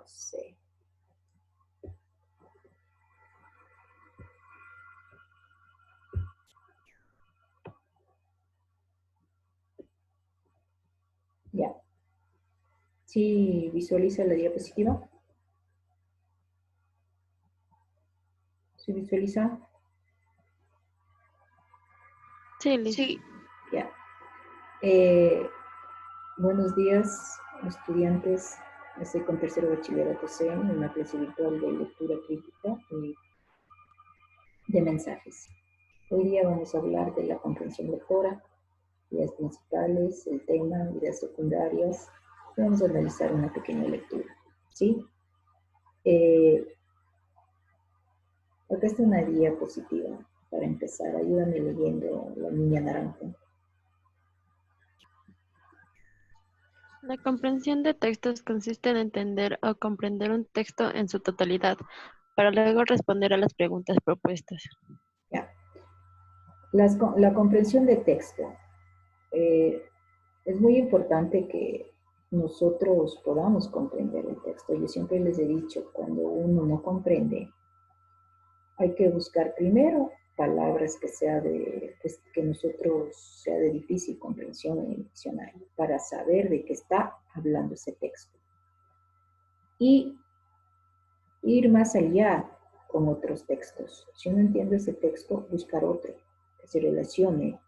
José. Ya. ¿Sí visualiza la diapositiva? ¿Sí visualiza? Sí, Liz. Sí. Ya. Buenos días, estudiantes. Estoy con tercero bachillerato C en una clase virtual de lectura crítica de mensajes. Hoy día vamos a hablar de la comprensión lectora, ideas principales, el tema, ideas secundarias. Vamos a analizar una pequeña lectura, ¿sí? Acá está una diapositiva para empezar. Ayúdame leyendo La Niña Naranja. La comprensión de textos consiste en entender o comprender un texto en su totalidad, para luego responder a las preguntas propuestas. Ya. La comprensión de texto. Es muy importante que nosotros podamos comprender el texto. Yo siempre les he dicho, cuando uno no comprende, hay que buscar primero palabras que nosotros sea de difícil comprensión en el diccionario para saber de qué está hablando ese texto. Y ir más allá con otros textos. Si uno entiende ese texto, buscar otro que se relacione,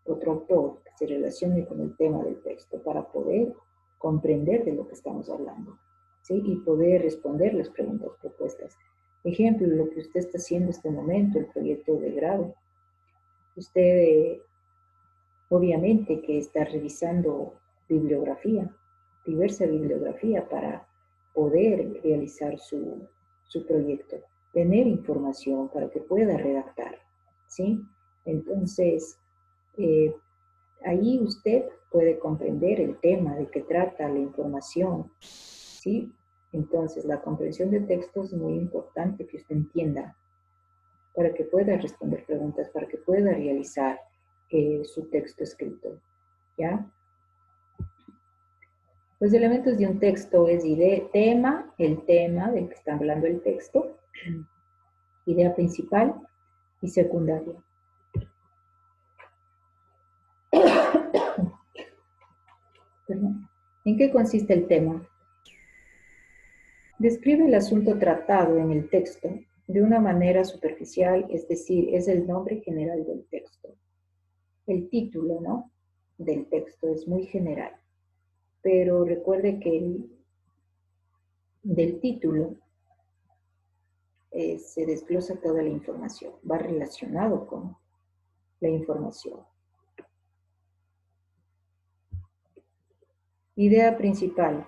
otro autor que se relacione con el tema del texto para poder comprender de lo que estamos hablando, ¿sí? Y poder responder las preguntas propuestas. Ejemplo, lo que usted está haciendo en este momento, el proyecto de grado. Usted obviamente que está revisando bibliografía, diversa bibliografía para poder realizar su proyecto, tener información para que pueda redactar, ¿sí? Entonces, ahí usted puede comprender el tema de qué trata la información, ¿sí? Entonces, la comprensión de textos es muy importante que usted entienda para que pueda responder preguntas, para que pueda realizar su texto escrito, ¿ya? Los elementos de un texto es tema, el tema del que está hablando el texto, idea principal y secundaria. Perdón. ¿En qué consiste el tema? Describe el asunto tratado en el texto de una manera superficial, es decir, es el nombre general del texto. El título, ¿no?, del texto es muy general, pero recuerde que del título se desglosa toda la información, va relacionado con la información. Idea principal.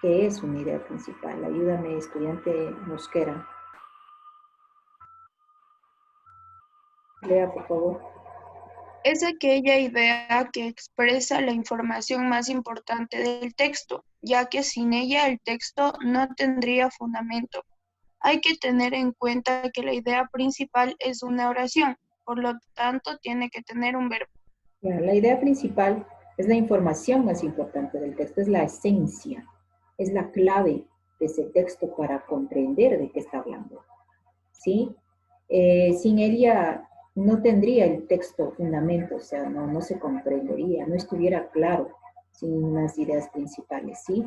¿Qué es una idea principal? Ayúdame, estudiante Mosquera. Lea, por favor. Es aquella idea que expresa la información más importante del texto, ya que sin ella el texto no tendría fundamento. Hay que tener en cuenta que la idea principal es una oración, por lo tanto tiene que tener un verbo. Ya, la idea principal es la información más importante del texto, es la esencia, es la clave de ese texto para comprender de qué está hablando, ¿sí? Sin ella no tendría el texto fundamento, o sea, no se comprendería, no estuviera claro sin unas ideas principales, ¿sí?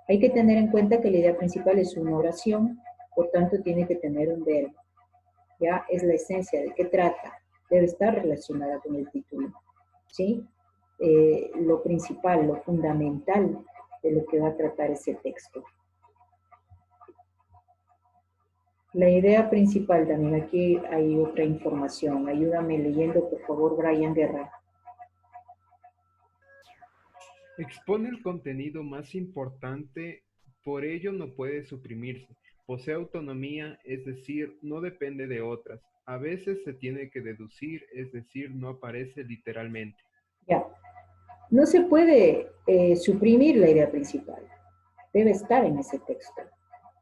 Hay que tener en cuenta que la idea principal es una oración, por tanto tiene que tener un verbo, ¿ya? Es la esencia de qué trata, debe estar relacionada con el título, ¿sí? Lo principal, lo fundamental de lo que va a tratar ese texto. La idea principal, también aquí hay otra información. Ayúdame leyendo, por favor, Brian Guerra. Expone el contenido más importante, por ello no puede suprimirse. Posee autonomía, es decir, no depende de otras. A veces se tiene que deducir, es decir, no aparece literalmente. Ya. No se puede suprimir la idea principal. Debe estar en ese texto,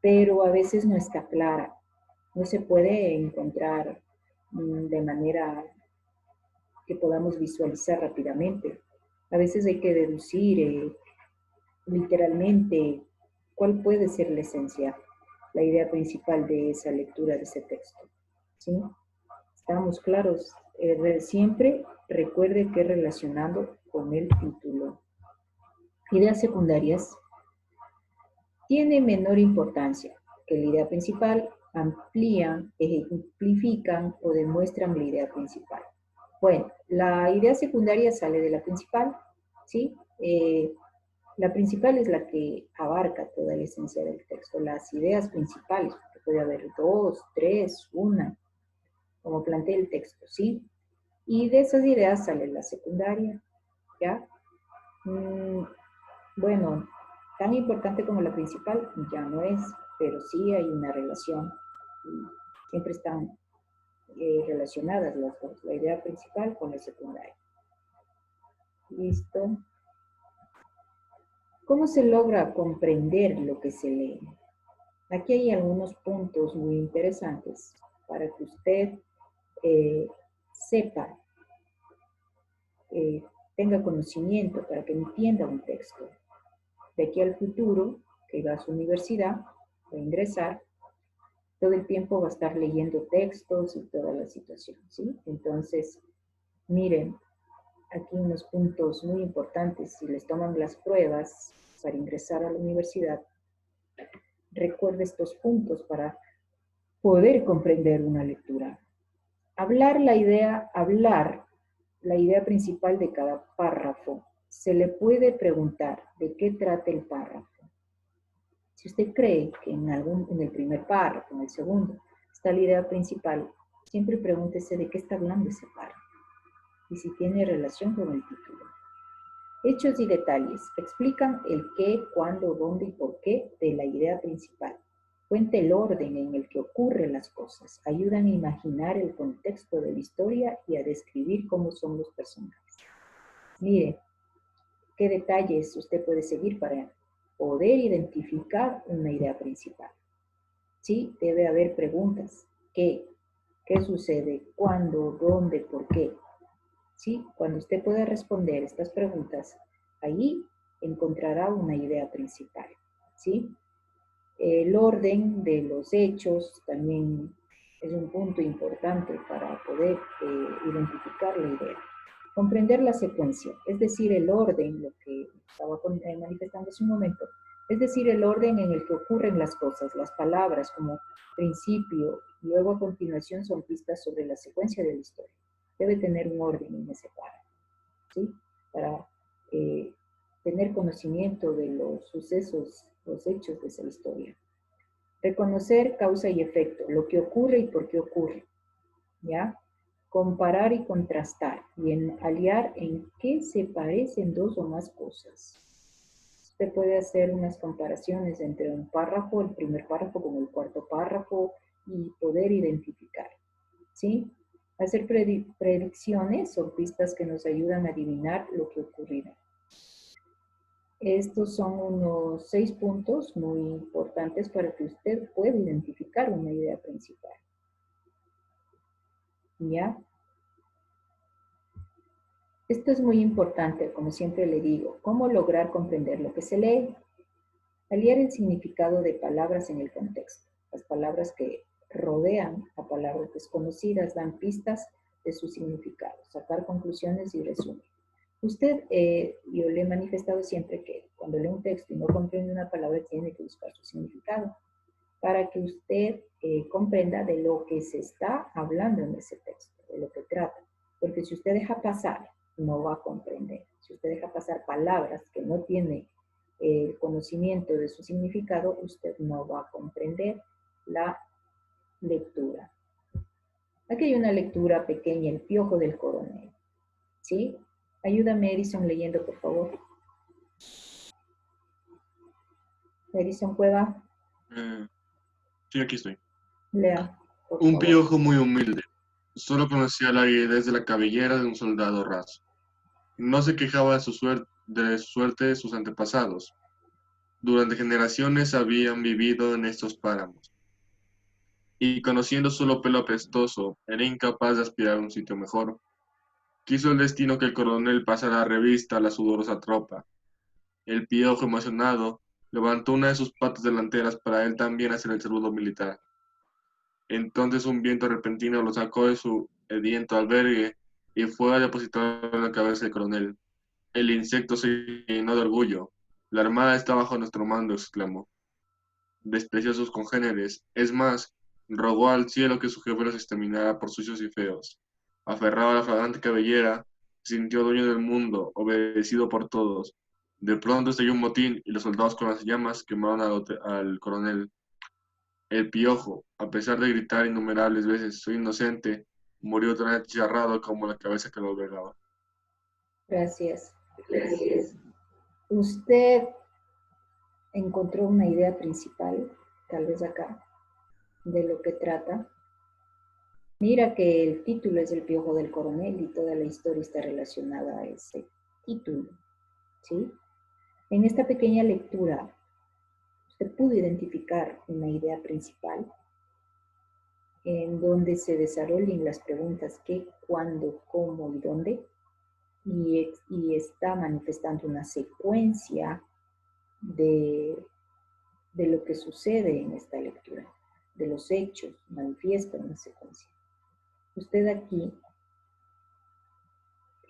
pero a veces no está clara. No se puede encontrar de manera que podamos visualizar rápidamente. A veces hay que deducir literalmente ¿Cuál puede ser la esencia, la idea principal de esa lectura de ese texto? ¿Sí? ¿Estamos claros? Siempre recuerde que relacionado con el título. Ideas secundarias tiene menor importancia que la idea principal, amplían, ejemplifican o demuestran la idea principal. Bueno, la idea secundaria sale de la principal, ¿sí? La principal es la que abarca toda la esencia del texto, las ideas principales, porque puede haber 2, 3, una, como plantea el texto, ¿sí? Y de esas ideas sale la secundaria, ¿ya? Bueno, tan importante como la principal ya no es, pero sí hay una relación. Siempre están relacionadas las dos, la idea principal con la secundaria. Listo. ¿Cómo se logra comprender lo que se lee? Aquí hay algunos puntos muy interesantes para que usted sepa, tenga conocimiento, para que entienda un texto. De aquí al futuro, que va a su universidad, va a ingresar, todo el tiempo va a estar leyendo textos y toda la situación, ¿sí? Entonces, miren, aquí unos puntos muy importantes. Si les toman las pruebas para ingresar a la universidad, recuerde estos puntos para poder comprender una lectura. Hablar la idea principal de cada párrafo. Se le puede preguntar de qué trata el párrafo. Si usted cree que en el primer párrafo, en el segundo, está la idea principal, siempre pregúntese de qué está hablando ese párrafo y si tiene relación con el título. Hechos y detalles explican el qué, cuándo, dónde y por qué de la idea principal. Cuenta el orden en el que ocurren las cosas. Ayudan a imaginar el contexto de la historia y a describir cómo son los personajes. Mire, qué detalles usted puede seguir para poder identificar una idea principal. Sí, debe haber preguntas. ¿Qué? ¿Qué sucede? ¿Cuándo? ¿Dónde? ¿Por qué? ¿Sí? Cuando usted pueda responder estas preguntas, ahí encontrará una idea principal. ¿Sí? El orden de los hechos también es un punto importante para poder identificar la idea. Comprender la secuencia, es decir, el orden, lo que estaba manifestando hace un momento, es decir, el orden en el que ocurren las cosas, las palabras como principio, y luego a continuación son pistas sobre la secuencia de la historia. Debe tener un orden en ese párrafo, ¿sí? Para tener conocimiento de los sucesos, los hechos de esa historia. Reconocer causa y efecto, lo que ocurre y por qué ocurre, ¿ya? Comparar y contrastar, y aliar en qué se parecen dos o más cosas. Usted puede hacer unas comparaciones entre un párrafo, el primer párrafo con el cuarto párrafo, y poder identificar, ¿sí? Hacer predicciones o pistas que nos ayudan a adivinar lo que ocurrirá. Estos son unos 6 puntos muy importantes para que usted pueda identificar una idea principal. ¿Ya? Esto es muy importante, como siempre le digo. ¿Cómo lograr comprender lo que se lee? Aliar el significado de palabras en el contexto. Las palabras que rodean a palabras desconocidas dan pistas de su significado. Sacar conclusiones y resumir. Usted, yo le he manifestado siempre que cuando lee un texto y no comprende una palabra, tiene que buscar su significado para que usted comprenda de lo que se está hablando en ese texto, de lo que trata. Porque si usted deja pasar, no va a comprender. Si usted deja pasar palabras que no tiene el conocimiento de su significado, usted no va a comprender la lectura. Aquí hay una lectura pequeña, El piojo del coronel. ¿Sí? Ayúdame, Edison, leyendo, por favor. Edison Cueva. Sí, aquí estoy. Lea, por Un favor. piojo muy humilde. Solo conocía la aridez de la cabellera de un soldado raso. No se quejaba de su suerte de sus antepasados. Durante generaciones habían vivido en estos páramos. Y conociendo solo pelo apestoso, era incapaz de aspirar a un sitio mejor. Quiso el destino que el coronel pasara revista a la sudorosa tropa. El piojo emocionado levantó una de sus patas delanteras para él también hacer el saludo militar. Entonces un viento repentino lo sacó de su sediento albergue y fue a depositarlo en la cabeza del coronel. El insecto se llenó de orgullo. La armada está bajo nuestro mando, exclamó. Despreció a sus congéneres. Es más, rogó al cielo que su jefe los exterminara por sucios y feos. Aferrado a la fragante cabellera, se sintió dueño del mundo, obedecido por todos. De pronto estalló un motín y los soldados con las llamas quemaron al coronel. El piojo, a pesar de gritar innumerables veces, soy inocente, murió tan achicharrado como la cabeza que lo albergaba. Gracias. Usted encontró una idea principal, tal vez acá, de lo que trata. Mira que el título es El Piojo del Coronel y toda la historia está relacionada a ese título, ¿sí? En esta pequeña lectura, usted pudo identificar una idea principal en donde se desarrollen las preguntas qué, cuándo, cómo y dónde, y está manifestando una secuencia de lo que sucede en esta lectura, de los hechos, manifiesta una secuencia. Usted aquí,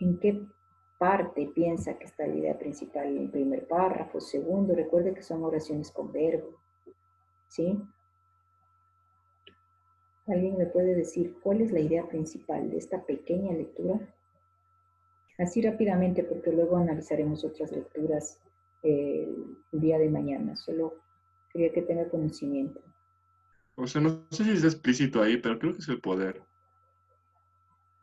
¿en qué parte piensa que está la idea principal? ¿En el primer párrafo, segundo? Recuerde que son oraciones con verbo, ¿sí? ¿Alguien me puede decir cuál es la idea principal de esta pequeña lectura? Así rápidamente, porque luego analizaremos otras lecturas el día de mañana. Solo quería que tenga conocimiento. O sea, no sé si es explícito ahí, pero creo que es el poder.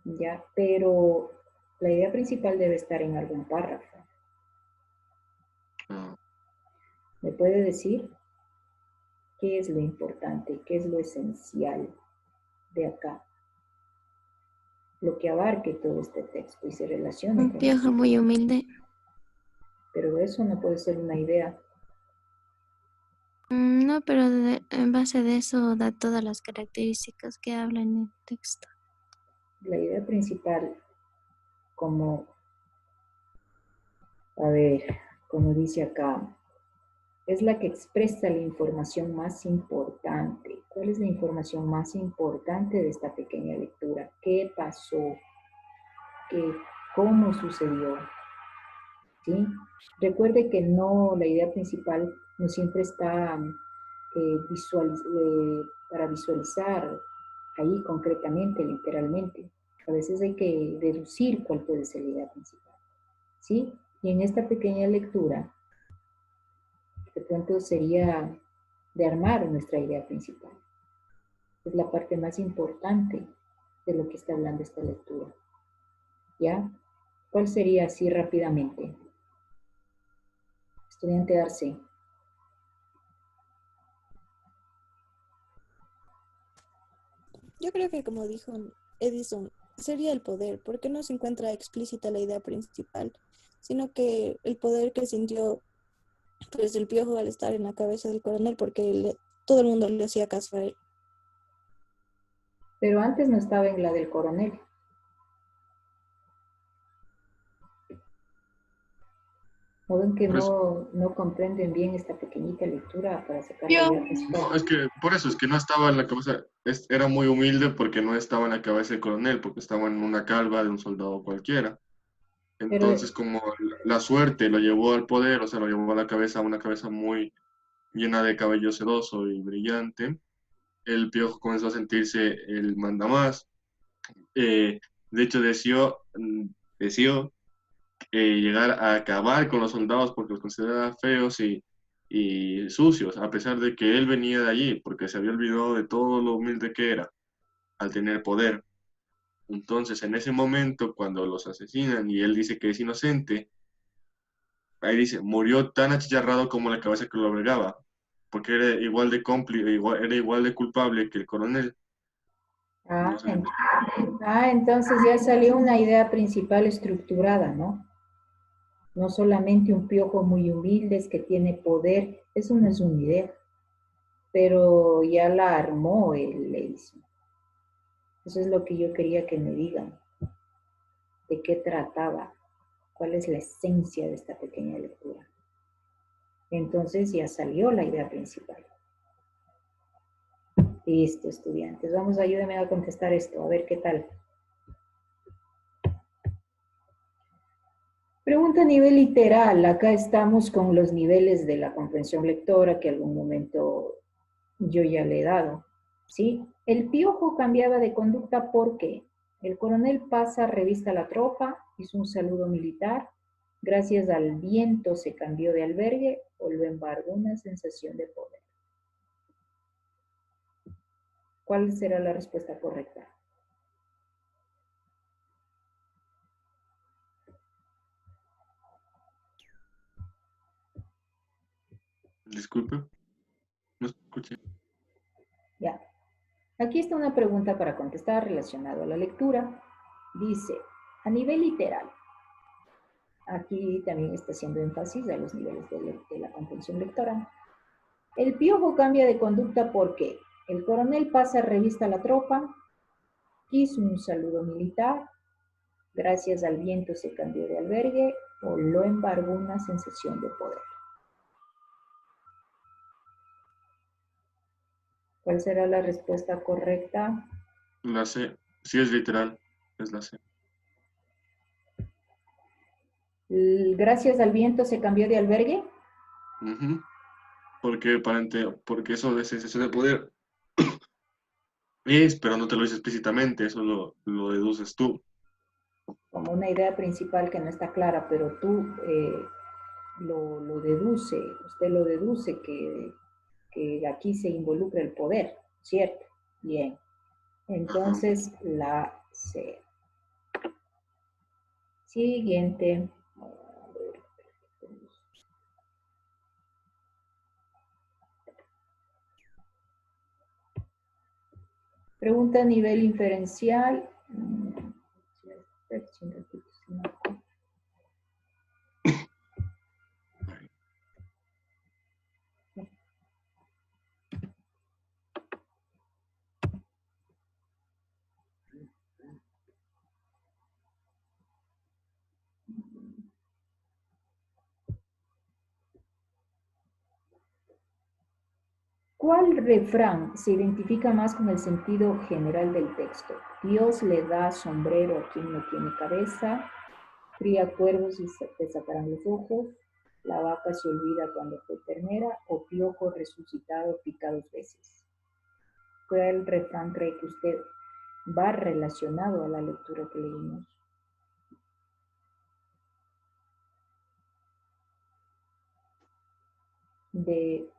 Ya, pero la idea principal debe estar en algún párrafo. Ah, ¿Me puede decir qué es lo importante, qué es lo esencial de acá? Lo que abarque todo este texto y se relacione Un con piojo eso. muy humilde. Pero eso no puede ser una idea. No, pero en base de eso da todas las características que habla en el texto. La idea principal, como, a ver, como dice acá, es la que expresa la información más importante. ¿Cuál es la información más importante de esta pequeña lectura? ¿Qué pasó? ¿Cómo sucedió? ¿Sí? Recuerde que no, la idea principal no siempre está para visualizar ahí concretamente, literalmente. A veces hay que deducir cuál puede ser la idea principal. ¿Sí? Y en esta pequeña lectura, de pronto sería de armar nuestra idea principal. Es la parte más importante de lo que está hablando esta lectura. ¿Ya? ¿Cuál sería así rápidamente? Estudiante Arce. Yo creo que como dijo Edison, sería el poder, porque no se encuentra explícita la idea principal, sino que el poder que sintió pues el piojo al estar en la cabeza del coronel, porque todo el mundo le hacía caso a él. Pero antes no estaba en la del coronel. ¿O ven que no comprenden bien esta pequeñita lectura para sacar la idea principal? no, es que por eso es que no estaba en la cabeza, era muy humilde porque no estaba en la cabeza del coronel, porque estaba en una calva de un soldado cualquiera. Pero, Entonces, como la suerte lo llevó al poder, o sea, lo llevó a la cabeza, una cabeza muy llena de cabello sedoso y brillante, el piojo comenzó a sentirse el mandamás. De hecho, deseó llegar a acabar con los soldados porque los consideraba feos y sucios, a pesar de que él venía de allí, porque se había olvidado de todo lo humilde que era al tener poder. Entonces, en ese momento, cuando los asesinan y él dice que es inocente, ahí dice, murió tan achicharrado como la cabeza que lo albergaba, porque era igual de cómplice, era igual de culpable que el coronel. No sé. entonces ya salió una idea principal estructurada, ¿no? No solamente un piojo muy humilde, es que tiene poder, eso no es una idea, pero ya la armó el Edison. Eso es lo que yo quería que me digan, de qué trataba, cuál es la esencia de esta pequeña lectura. Entonces ya salió la idea principal. Listo, estudiantes. Vamos, ayúdenme a contestar esto, a ver qué tal. Pregunta a nivel literal. Acá estamos con los niveles de la comprensión lectora que algún momento yo ya le he dado. ¿Sí? El piojo cambiaba de conducta porque el coronel pasa, revista a la tropa, hizo un saludo militar, gracias al viento se cambió de albergue o lo embargó una sensación de poder. ¿Cuál será la respuesta correcta? Disculpe, no escuché. Ya. Aquí está una pregunta para contestar relacionado a la lectura. Dice, a nivel literal, aquí también está haciendo énfasis a los niveles de la comprensión lectora. El piojo cambia de conducta porque el coronel pasa revista a la tropa, hizo un saludo militar, gracias al viento se cambió de albergue o lo embargó una sensación de poder. ¿Cuál será la respuesta correcta? La C. Sí es literal, es la C. Gracias al viento se cambió de albergue. Ujú. Porque eso de sensación de poder es, pero no te lo dice explícitamente, eso lo deduces tú. Como una idea principal que no está clara, pero tú lo deduce, usted lo deduce que aquí se involucra el poder, ¿cierto? Bien. Entonces, la C. Siguiente. Pregunta a nivel inferencial. ¿Cuál refrán se identifica más con el sentido general del texto? Dios le da sombrero a quien no tiene cabeza, cría cuervos y te sacarán los ojos, la vaca se olvida cuando fue ternera, o piojo resucitado pica 2 veces. ¿Cuál refrán cree que usted va relacionado a la lectura que leímos? De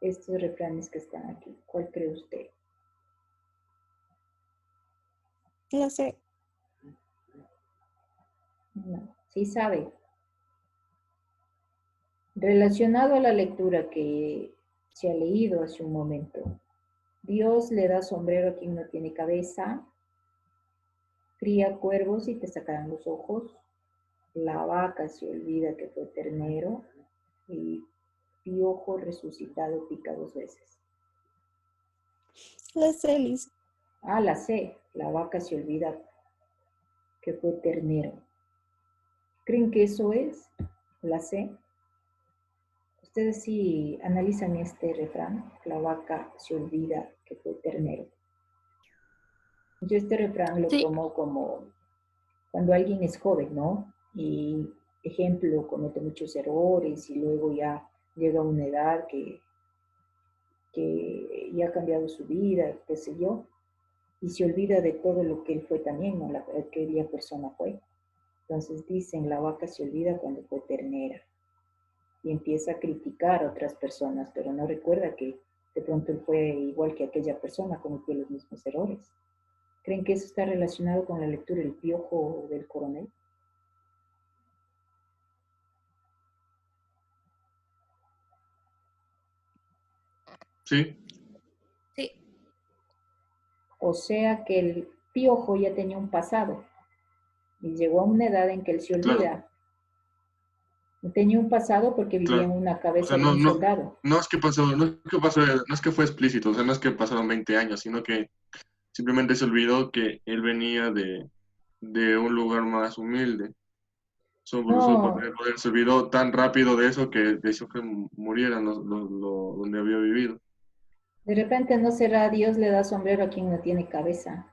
estos refranes que están aquí, ¿cuál cree usted? La C. No, sí sabe. Relacionado a la lectura que se ha leído hace un momento, Dios le da sombrero a quien no tiene cabeza, cría cuervos y te sacarán los ojos, la vaca se olvida que fue ternero y piojo resucitado pica 2 veces. La C, Liz. Ah, la C, la vaca se olvida que fue ternero. ¿Creen que eso es la C? Ustedes sí analizan este refrán, la vaca se olvida que fue ternero. Yo este refrán lo tomo como cuando alguien es joven, ¿no? Y, ejemplo, comete muchos errores y luego ya llega a una edad que ya ha cambiado su vida, qué sé yo, y se olvida de todo lo que él fue también, ¿no? Aquella persona fue. Entonces dicen, la vaca se olvida cuando fue ternera. Y empieza a criticar a otras personas, pero no recuerda que de pronto él fue igual que aquella persona, cometió los mismos errores. ¿Creen que eso está relacionado con la lectura del piojo del coronel? Sí. Sí. O sea que el piojo ya tenía un pasado y llegó a una edad en que él se olvida. Claro. Tenía un pasado porque vivía Claro. en una cabeza O sea, de un soldado. No es que fue explícito, o sea, no es que pasaron 20 años, sino que simplemente se olvidó que él venía de un lugar más humilde. Su poder No, se olvidó tan rápido de eso que deseó que murieran donde había vivido. de repente no será Dios le da sombrero a quien no tiene cabeza.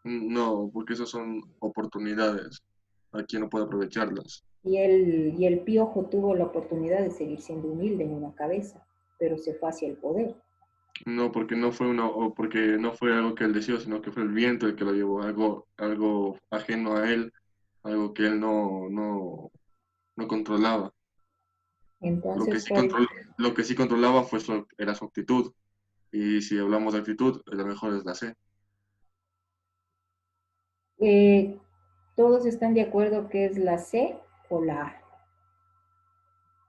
No, porque esas son oportunidades. Aquí no puede aprovecharlas. Y el piojo tuvo la oportunidad de seguir siendo humilde en una cabeza, pero se fue hacia el poder. No, porque no fue algo que él deseó, sino que fue el viento el que lo llevó, algo ajeno a él, algo que él no controlaba. Lo que Entonces, sí lo que sí controlaba era su actitud. Y si hablamos de actitud, la mejor es la C. eh, ¿todos están de acuerdo que es la C o la A?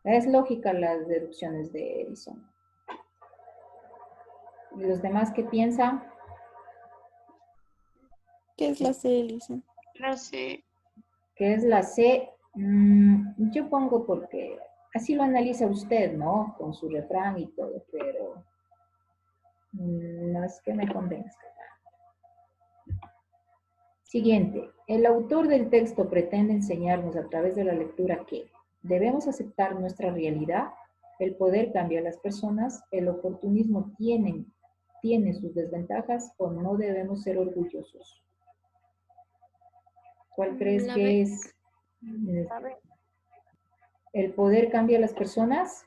Es lógica las deducciones de Edison. ¿Y los demás qué piensan? ¿Qué es la C, Elisa? La C. ¿Qué es la C? Yo pongo porque así lo analiza usted, ¿no? Con su refrán y todo, pero no es que me convenzca. Siguiente, el autor del texto pretende enseñarnos a través de la lectura que debemos aceptar nuestra realidad, el poder cambia a las personas, el oportunismo tiene sus desventajas o no debemos ser orgullosos. ¿Cuál crees La que B. es? La B. ¿El poder cambia a las personas?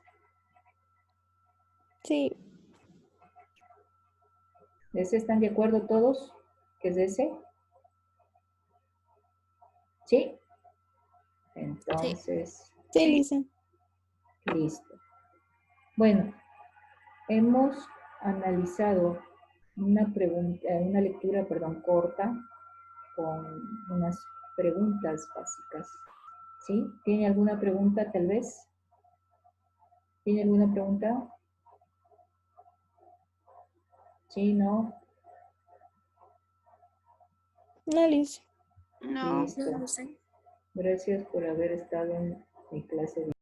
Sí, ¿Ese están de acuerdo todos? ¿Que es ese? ¿Sí? Sí. Entonces, sí, Sí. Elisa. listo. Bueno, hemos analizado una lectura, perdón, corta con unas preguntas básicas. ¿Sí? ¿Tiene alguna pregunta tal vez? ¿Tiene alguna pregunta? ¿Sí? ¿No? No, Elisa. No. Listo. Gracias por haber estado en mi clase de